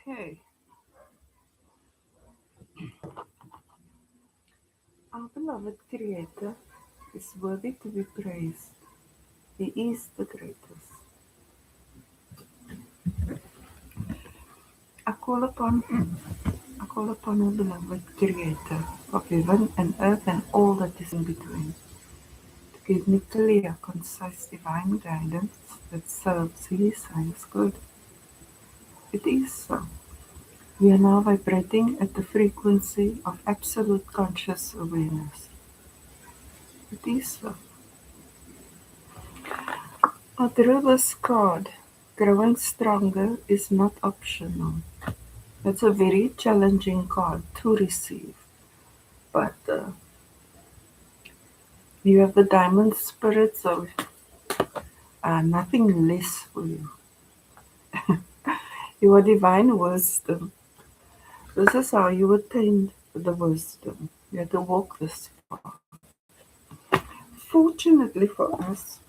Okay, our beloved Creator is worthy to be praised. He is the greatest. I call upon Him. I call upon our beloved Creator of heaven and earth and all that is in between to give me clear, concise, divine guidance that serves His highest good. It is so. We are now vibrating at the frequency of absolute conscious awareness. It is so. A Druid's card, growing stronger, is not optional. It's a very challenging card to receive, but you have the diamond spirit, so nothing less for you. Your divine wisdom. This is how you attain the wisdom. You have to walk this path. Fortunately for us,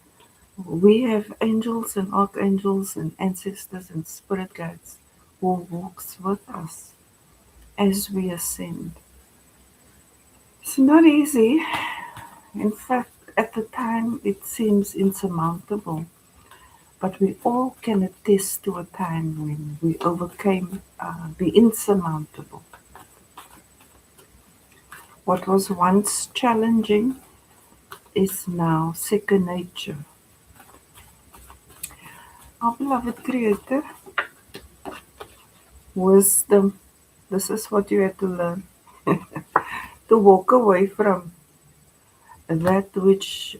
we have angels and archangels and ancestors and spirit guides who walks with us as we ascend. It's not easy. In fact, at the time it seems insurmountable, but we all can attest to a time when we overcame the insurmountable. What was once challenging is now second nature. Our beloved Creator, wisdom, this is what you have to learn. To walk away from that which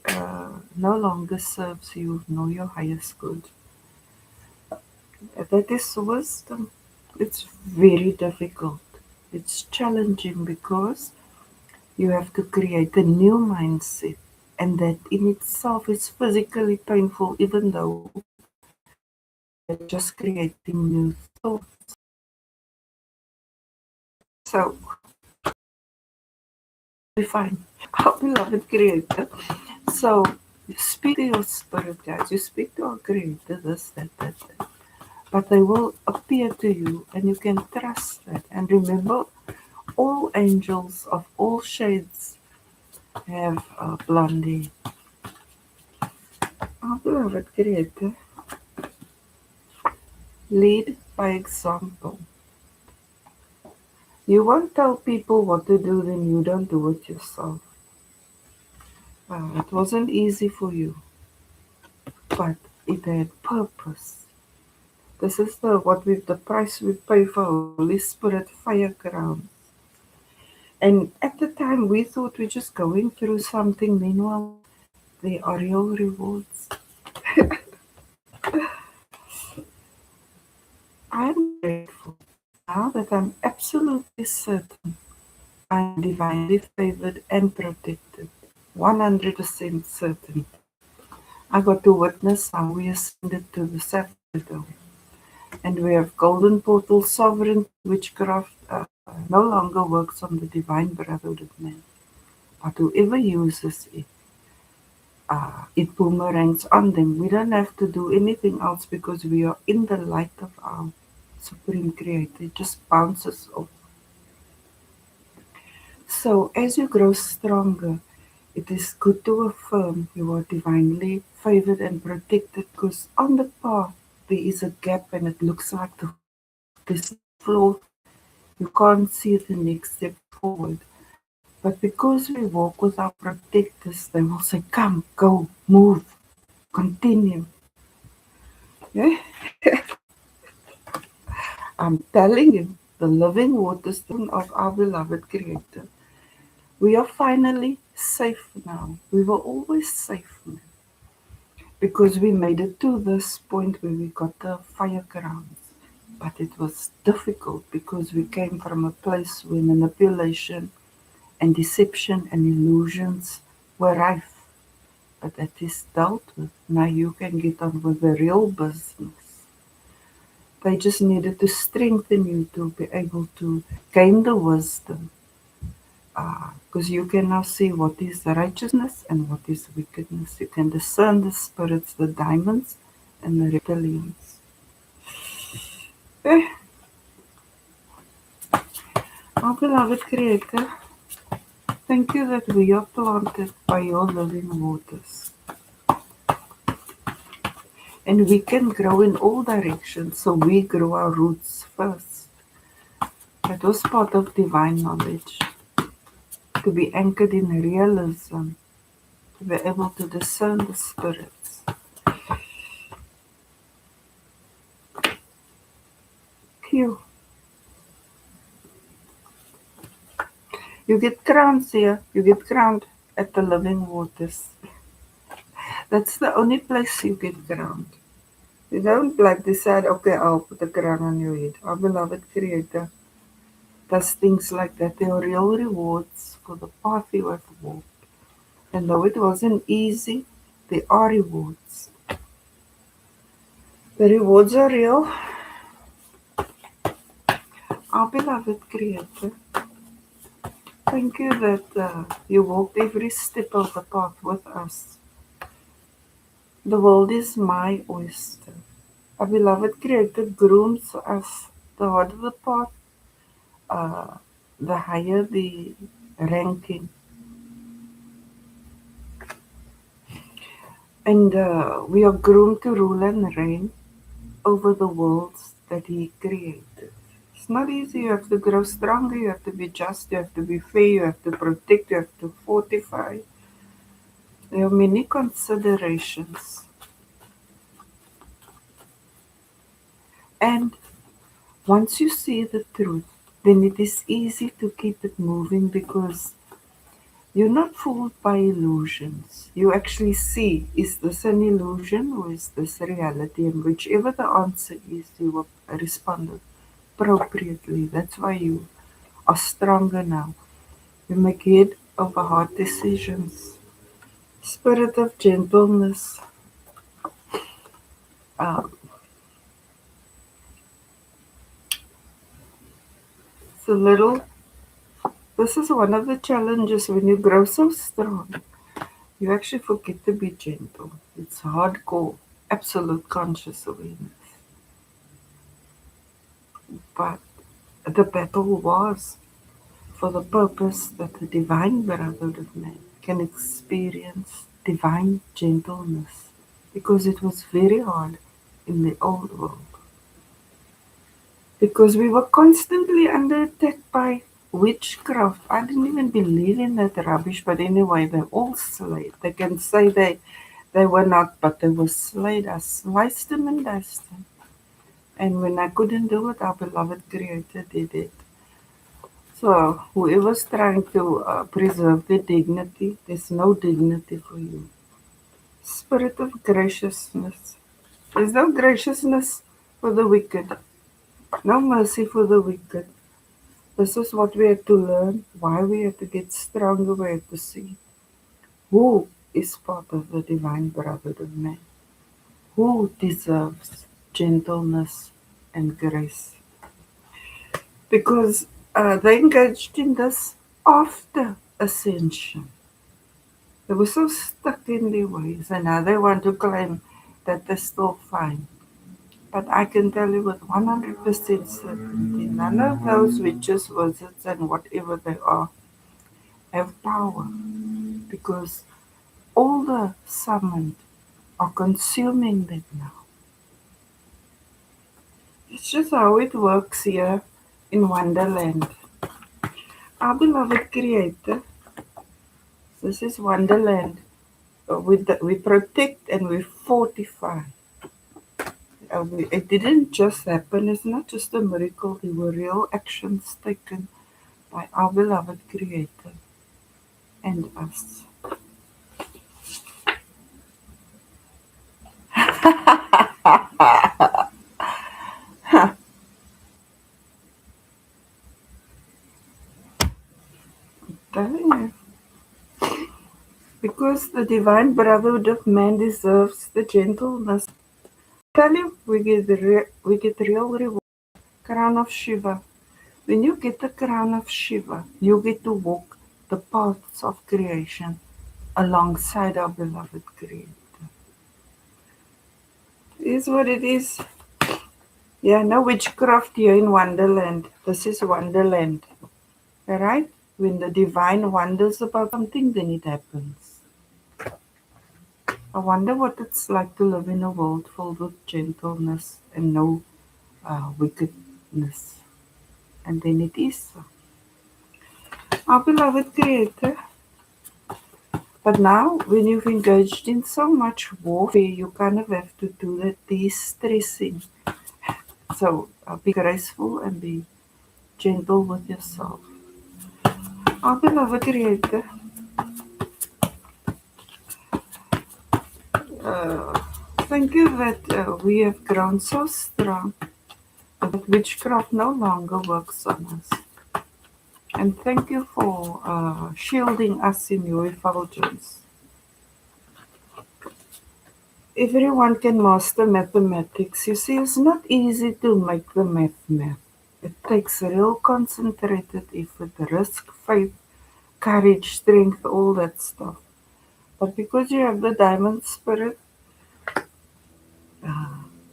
no longer serves you nor your highest good. That is wisdom. It's very difficult. It's challenging because you have to create a new mindset, and that in itself is physically painful, even though you're just creating new thoughts. So, we find our beloved Creator. So, you speak to your spirit guides, you speak to our Creator, this, that. But they will appear to you, and you can trust that. And remember, all angels of all shades have a blondie. Our beloved Creator, lead by example. You won't tell people what to do, then you don't do it yourself. It wasn't easy for you, but it had purpose. This is the price we pay for Holy Spirit fire crown. And at the time we thought we're just going through something, meanwhile they are real rewards. I'm grateful now that I'm absolutely certain I'm divinely favored and protected. 100% certain. I got to witness how we ascended to the Saturday. And we have golden portal sovereign witchcraft no longer works on the divine brotherhood of man. But whoever uses it, it boomerangs on them. We don't have to do anything else because we are in the light of our Supreme Creator. It just bounces off. So as you grow stronger, it is good to affirm you are divinely favored and protected, because on the path there is a gap and it looks like this floor. You can't see the next step forward. But because we walk with our protectors, they will say, come, go, move, continue. Yeah? I'm telling you, the living waterstone of our beloved Creator. We are finally safe now. We were always safe now, because we made it to this point where we got the fire crowns. But it was difficult because we came from a place where manipulation and deception and illusions were rife. But that is dealt with. Now you can get on with the real business. They just needed to strengthen you to be able to gain the wisdom. Because you can now see what is righteousness and what is wickedness. You can discern the spirits, the diamonds, and the reptilians. Eh, Our beloved Creator, thank you that we are planted by your living waters. And we can grow in all directions, so we grow our roots first. That was part of divine knowledge, to be anchored in realism, to be able to discern the spirits. Phew. You get crowns here, you get crowned at the living waters. That's the only place you get crowned. You don't like decide, okay, I'll put a crown on your head. Our beloved Creator does things like that. There are real rewards for the path you have walked. And though it wasn't easy, there are rewards. The rewards are real. Our beloved Creator, thank you that you walked every step of the path with us. The world is my oyster. Our beloved Creator grooms us. The harder the path, uh, the higher the ranking. And we are groomed to rule and reign over the worlds that He created. It's not easy. You have to grow stronger. You have to be just. You have to be fair. You have to protect. You have to fortify. There are many considerations. And once you see the truth, then it is easy to keep it moving because you're not fooled by illusions. You actually see, is this an illusion or is this reality? And whichever the answer is, you will respond appropriately. That's why you are stronger now. You make head over heart decisions. Spirit of gentleness. Uh, it's a little. This is one of the challenges when you grow so strong. You actually forget to be gentle. It's hardcore, absolute conscious awareness. But the battle was for the purpose that the divine brotherhood of man can experience divine gentleness because it was very hard in the old world. Because we were constantly under attack by witchcraft. I didn't even believe in that rubbish, but anyway, they all slayed. They can say they were not, but they were slayed. I sliced them and diced them. And when I couldn't do it, our beloved Creator did it. So whoever's trying to preserve their dignity, there's no dignity for you. Spirit of graciousness. There's no graciousness for the wicked, no mercy for the wicked. This is what we have to learn, why we have to get stronger, we have to see who is part of the divine brotherhood of man, who deserves gentleness and grace. Because they engaged in this after ascension. They were so stuck in their ways, and now they want to claim that they're still fine. But I can tell you with 100% certainty, none of those witches, wizards, and whatever they are have power because all the summoned are consuming them now. It's just how it works here in Wonderland. Our beloved Creator, this is Wonderland. We protect and we fortify. It didn't just happen. It's not just a miracle. There were real actions taken by our beloved Creator and us. Telling you. Because the divine brotherhood of man deserves the gentleness. Tell you, we get real reward. Crown of Shiva. When you get the crown of Shiva, you get to walk the paths of creation alongside our beloved Creator. It is what it is. Yeah, no witchcraft here in Wonderland. This is Wonderland. Right? When the divine wonders about something, then it happens. I wonder what it's like to live in a world filled with gentleness and no wickedness. And then it is so. Our beloved Creator. But now, when you've engaged in so much warfare, you kind of have to do that de-stressing. So be graceful and be gentle with yourself. Our beloved Creator, uh, thank you that we have grown so strong that witchcraft no longer works on us. And thank you for shielding us in your effulgence. Everyone can master mathematics. You see, it's not easy to make the math. It takes real concentrated effort, risk, faith, courage, strength, all that stuff. But because you have the diamond spirit,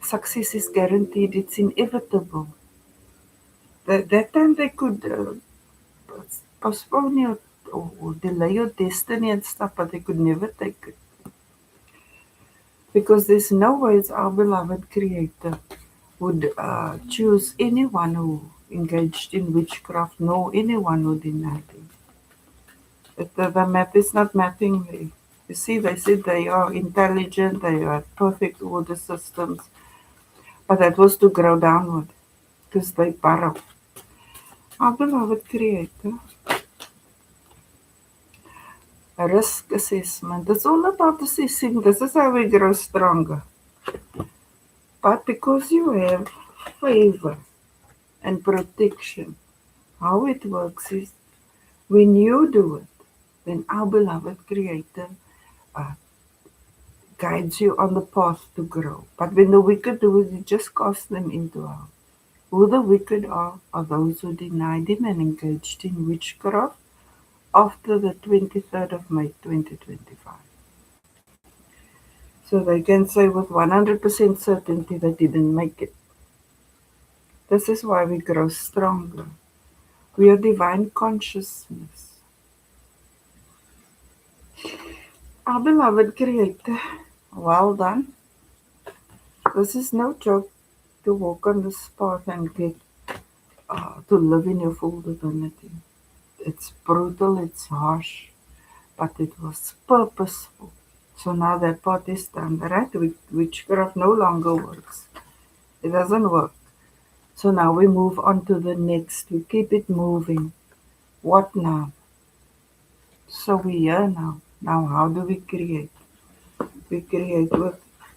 success is guaranteed. It's inevitable. That time they could postpone your or delay your destiny and stuff, but they could never take it. Because there's no ways our beloved Creator would choose anyone who engaged in witchcraft, nor anyone who denied him. The math is not mapping there. You see, they said they are intelligent, they are perfect order systems, but that was to grow downward because they borrow. Our beloved Creator, a risk assessment. It's all about assessing. This is how we grow stronger. But because you have favor and protection, how it works is when you do it, then our beloved Creator uh, guides you on the path to grow. But when the wicked do it, you just cast them into hell. Who the wicked are those who denied him and engaged in witchcraft after the 23rd of May 2025. So they can say with 100% certainty they didn't make it. This is why we grow stronger. We are divine consciousness. Our beloved Creator, well done. This is no joke to walk on this path and get to live in your full divinity. It's brutal, it's harsh, but it was purposeful. So now that part is done, right? Witchcraft no longer works. It doesn't work. So now we move on to the next. We keep it moving. What now? So we here now. Now how do we create? We create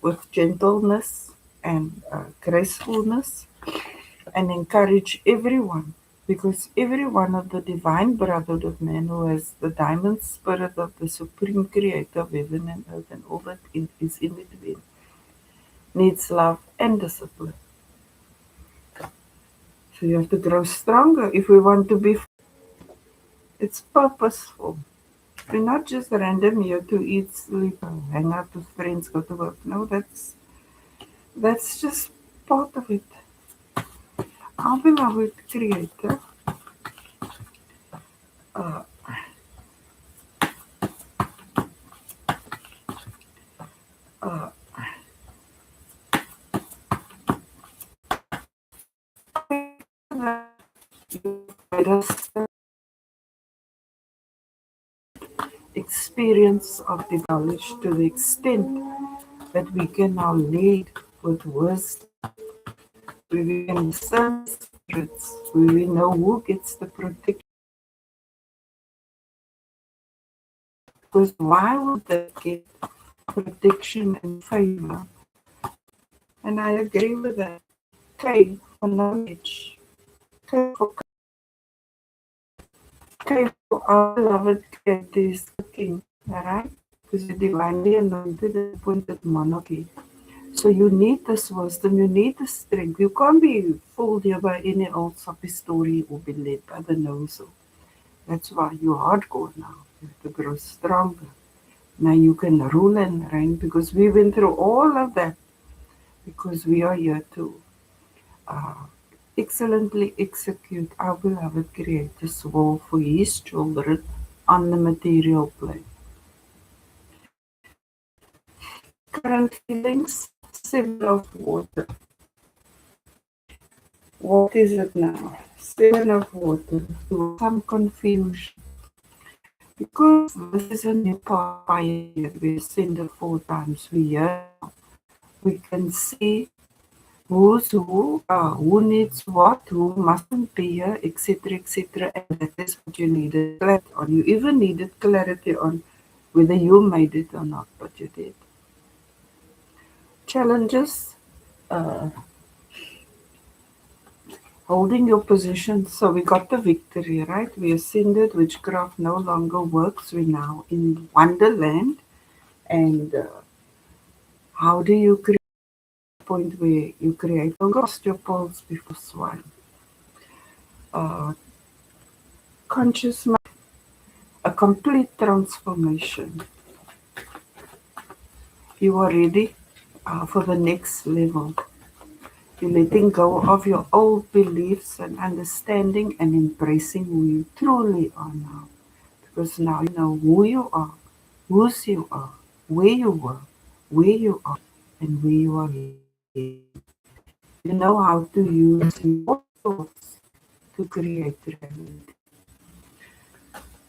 with gentleness and gracefulness and encourage everyone because every one of the divine brotherhood of man who has the diamond spirit of the supreme creator of heaven and earth and all that is in between needs love and discipline. So you have to grow stronger if we want to be. It's purposeful. We're not just random here to eat, sleep, hang out with friends, go to work. No, that's just part of it. Our beloved Creator uh, uh, made us experience of the knowledge to the extent that we can now lead with wisdom. We can discern spirits. We know who gets the protection. Because why would they get protection and favor? And I agree with that. K for knowledge. K for our beloved Creator is the King. Alright? Because you're divinely anointed and appointed monarchy. So you need this wisdom, you need the strength. You can't be fooled here by any old soppy story or be led by the nose. So that's why you're hardcore now. You have to grow stronger. Now you can rule and reign because we went through all of that because we are here to uh, excellently execute our beloved Creator's will for His children on the material plane. Current feelings, 7 of water. What is it now? 7 of water. Some confusion. Because this is a new pathway, we ascended 4 times. We hear, we can see who's who needs what, who mustn't be here, etc., etc. And that is what you needed clarity on. You even needed clarity on whether you made it or not, but you did. Challenges, uh, holding your position. So we got the victory, right? We ascended, witchcraft no longer works. We're now in Wonderland. And how do you create a point where you create lost your pulse before swine? Uh, conscious mind, a complete transformation. You are ready for the next level. You're letting go of your old beliefs and understanding and embracing who you truly are now. Because now you know who you are, whose you are, where you were, where you are, and where you are heading. You know how to use your thoughts to create reality.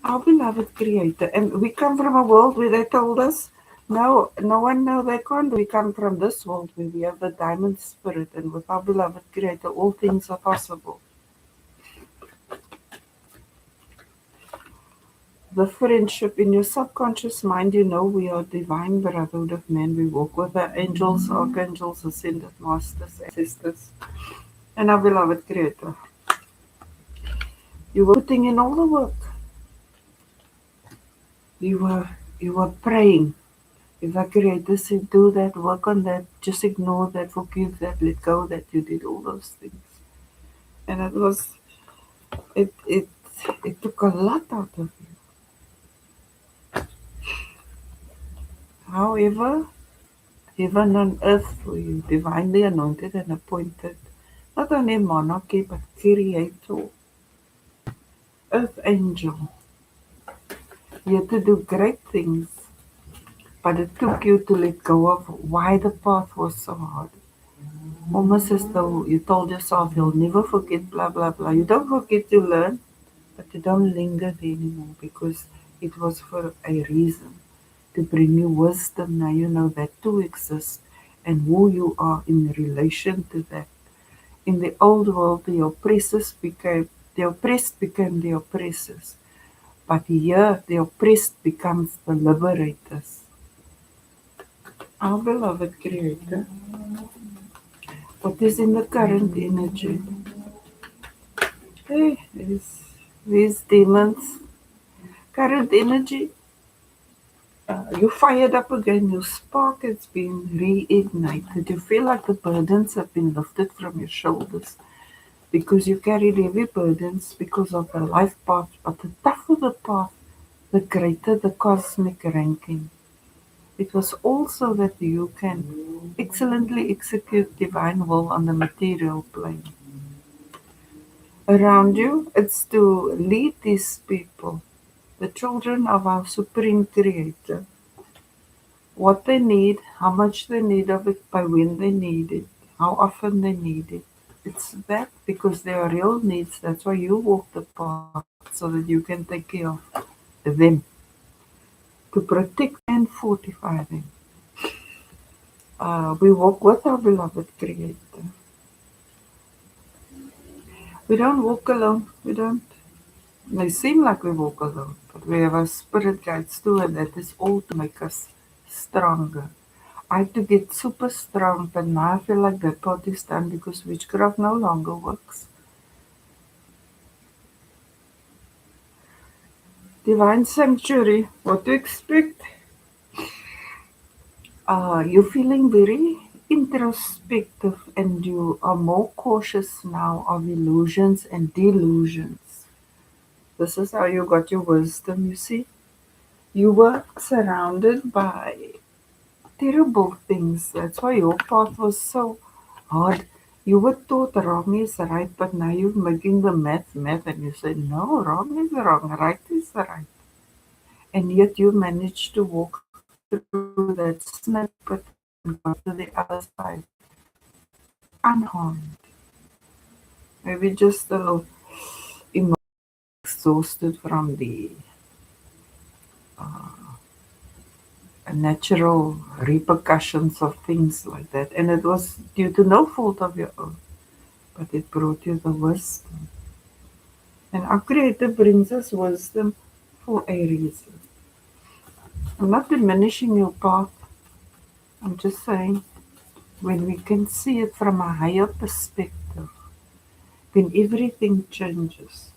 Our beloved Creator, and we come from a world where they told us, no, no one, no, they can't. We come from this world where we have the diamond spirit, and with our beloved Creator, all things are possible. The friendship in your subconscious mind, you know, we are divine brotherhood of men. We walk with the angels, archangels, ascended masters, ancestors, and our beloved Creator. You were putting in all the work. You were praying. If our Creator said, do that, work on that, just ignore that, forgive that, let go that, you did all those things. And it took a lot out of you. However, heaven on earth for you, divinely anointed and appointed, not only monarchy, but creator, earth angel, here to do great things. But it took you to let go of why the path was so hard. Almost as though you told yourself you'll never forget, blah, blah, blah. You don't forget to learn, but you don't linger there anymore because it was for a reason to bring you wisdom. Now you know that too exists and who you are in relation to that. In the old world, the oppressed became the oppressors. But here, the oppressed becomes the liberators. Our beloved Creator, what is in the current energy? Hey, these demons, current energy, you fired up again, your spark has been reignited. You feel like the burdens have been lifted from your shoulders because you carried heavy burdens because of the life path. But the tougher the path, the greater the cosmic ranking. It was also that you can excellently execute divine will on the material plane. Around you, it's to lead these people, the children of our Supreme Creator, what they need, how much they need of it, by when they need it, how often they need it. It's that because they are real needs. That's why you walk the path so that you can take care of them, to protect and fortify them. We walk with our beloved Creator. We don't walk alone. We don't. It may seem like we walk alone, but we have our spirit guides too, and that is all to make us stronger. I had to get super strong, but now I feel like that part is done because witchcraft no longer works. Divine sanctuary, what to expect? You're feeling very introspective and you are more cautious now of illusions and delusions. This is how you got your wisdom, you see. You were surrounded by terrible things. That's why your path was so hard You were taught wrong is right, but now you're making the math, and you say, no, wrong is wrong, right is right. And yet you managed to walk through that snippet and got to the other side unharmed. Maybe just a little exhausted from the natural repercussions of things like that. And it was due to no fault of your own, but it brought you the wisdom. And our Creator brings us wisdom for a reason. I'm not diminishing your path. I'm just saying when we can see it from a higher perspective, then everything changes.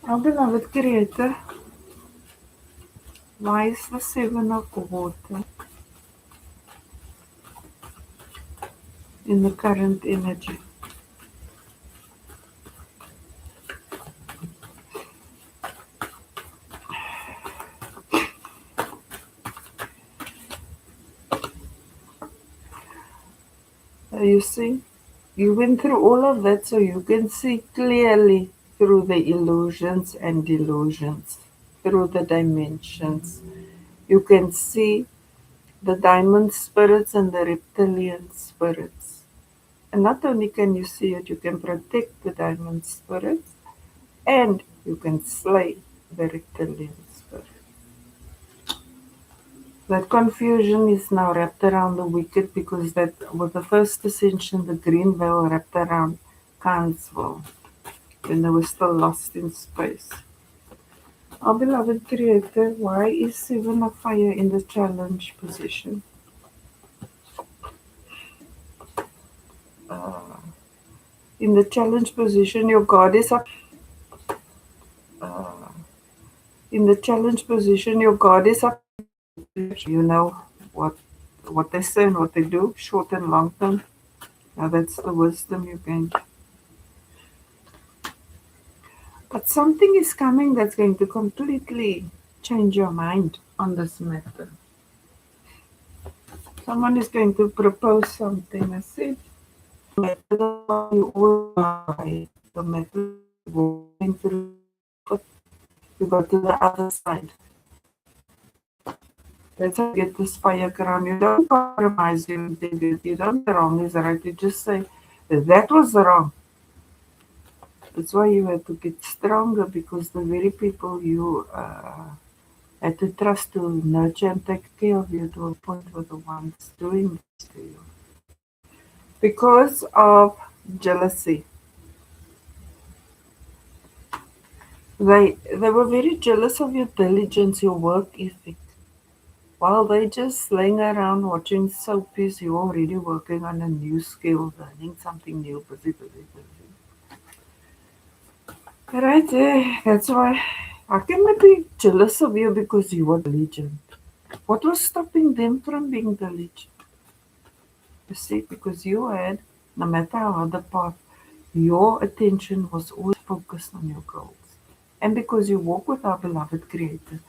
Our beloved Creator, why is the seven of water in the current energy? You see, you went through all of that so you can see clearly through the illusions and delusions, through the dimensions. You can see the diamond spirits and the reptilian spirits. And not only can you see it, you can protect the diamond spirits and you can slay the reptilian spirit. That confusion is now wrapped around the wicked because that with the first ascension, the green veil wrapped around Kansville when they were still lost in space. Our beloved Creator, why is Seven of Fire in the challenge position? In the challenge position, your God is up. In the challenge position, your God is up. You know what they say and what they do, short and long term. Now that's the wisdom you gain. But something is coming that's going to completely change your mind on this matter. Someone is going to propose something. I said, no matter you all die, no matter going through, you go to the other side. That's how you get this fire crown. You don't compromise your integrity. You don't say wrong is right. You just say, that was wrong. That's why you have to get stronger because the very people you had to trust to nurture and take care of you to a point were the ones doing this to you. Because of jealousy. They were very jealous of your diligence, your work ethic. While they just laying around watching soapies, you're already working on a new skill, learning something new, busy. Right there, that's why how can they be jealous of you because you were diligent? What was stopping them from being diligent? You see, because you had, no matter how hard the path, your attention was always focused on your goals. And because you walk with our beloved Creator,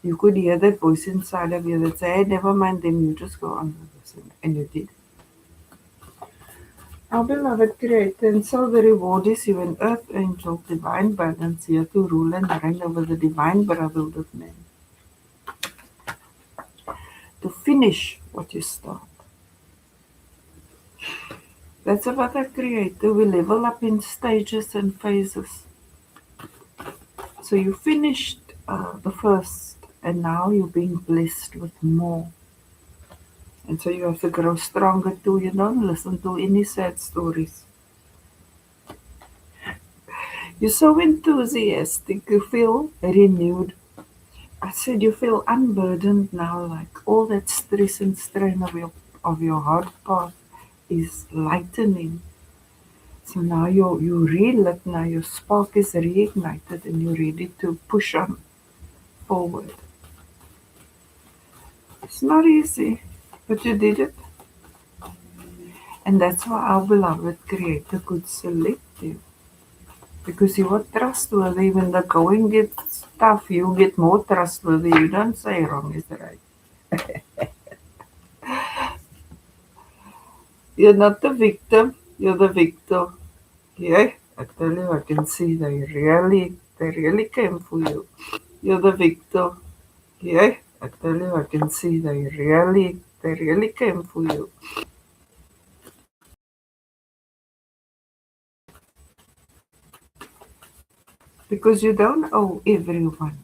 you could hear that voice inside of you that said, hey, never mind them, you just go on with this. And you did. Our beloved Creator, and so the reward is you an earth angel, divine balance here to rule and reign over the divine brotherhood of men. To finish what you start. That's about our Creator. We level up in stages and phases. So you finished the first, and now you're being blessed with more. And so you have to grow stronger too. You don't listen to any sad stories. You're so enthusiastic. You feel renewed. I said you feel unburdened now, like all that stress and strain of your hard path is lightening. So now you're relit now, your spark is reignited and you're ready to push on forward. It's not easy, but you did it. And that's why our beloved Creator could select you. Because you are trustworthy. When the going gets tough, you get more trustworthy. You don't say wrong is right. You're not the victim, you're the victor. Yeah, I tell you, I can see they really came for you. You're the victor. Yeah, I tell you, I can see they really came for you. Because you don't owe everyone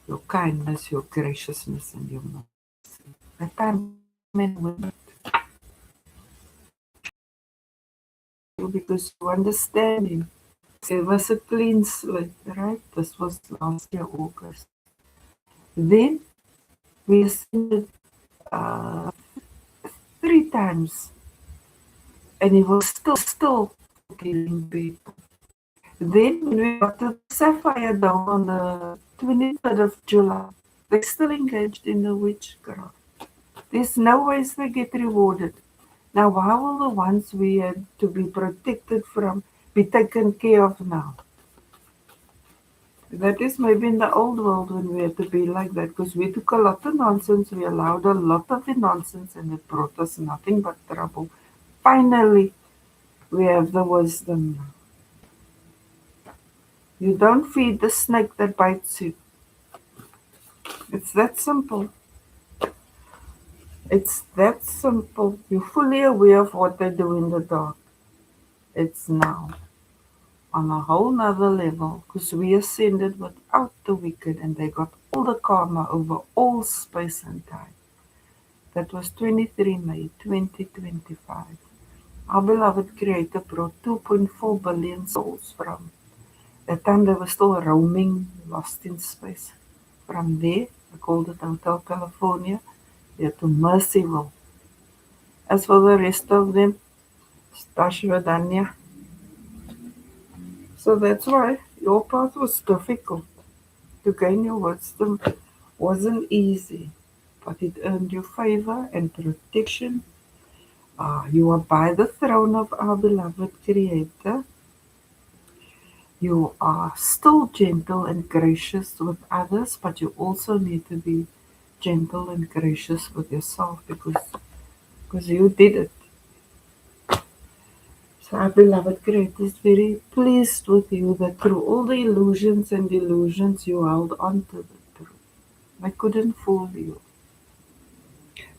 your kindness, your graciousness, and your mercy. The time and women, because you understand him. It was a clean slate, right? This was last year, August. Then we ascended uh, 3 times, and he was still killing people. Then when we got to the Sapphire Dome on the 23rd of July, they still engaged in the witchcraft. There's no ways they get rewarded. Now, how will the ones we had to be protected from be taken care of now? That is maybe in the old world when we had to be like that, because we took a lot of nonsense, we allowed a lot of nonsense, and it brought us nothing but trouble. Finally, we have the wisdom now. You don't feed the snake that bites you. It's that simple. It's that simple. You're fully aware of what they do in the dark. It's now on a whole nother level because we ascended without the wicked and they got all the karma over all space and time. That was 23 May 2025. Our beloved Creator brought 2.4 billion souls from that time they were still roaming, lost in space. From there, I called it Hotel California, there to Mercyville. As for the rest of them, Stashvadanya. So that's why your path was difficult. To gain your wisdom wasn't easy, but it earned you favor and protection. You are by the throne of our beloved Creator. You are still gentle and gracious with others, but you also need to be gentle and gracious with yourself because you did it. So our beloved Creator is very pleased with you that through all the illusions and delusions you held on to the truth. They couldn't fool you.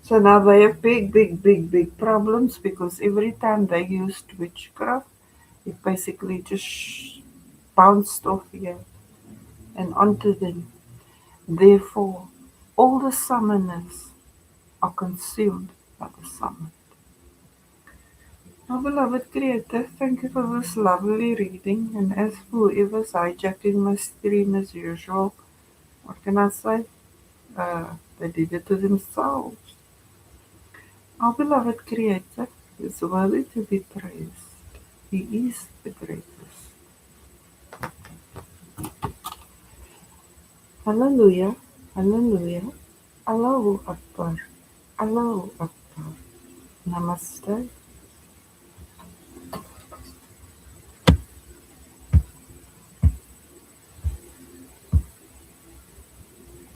So now they have big problems because every time they used witchcraft, it basically just bounced off here and onto them. Therefore, all the summoners are consumed by the summon. Our beloved Creator, thank you for this lovely reading. And as for whoever's hijacking my stream as usual, what can I say? They did it to themselves. Our beloved Creator is worthy to be praised. He is the greatest. Hallelujah, Hallelujah, Allahu Akbar, Allahu Akbar. Namaste,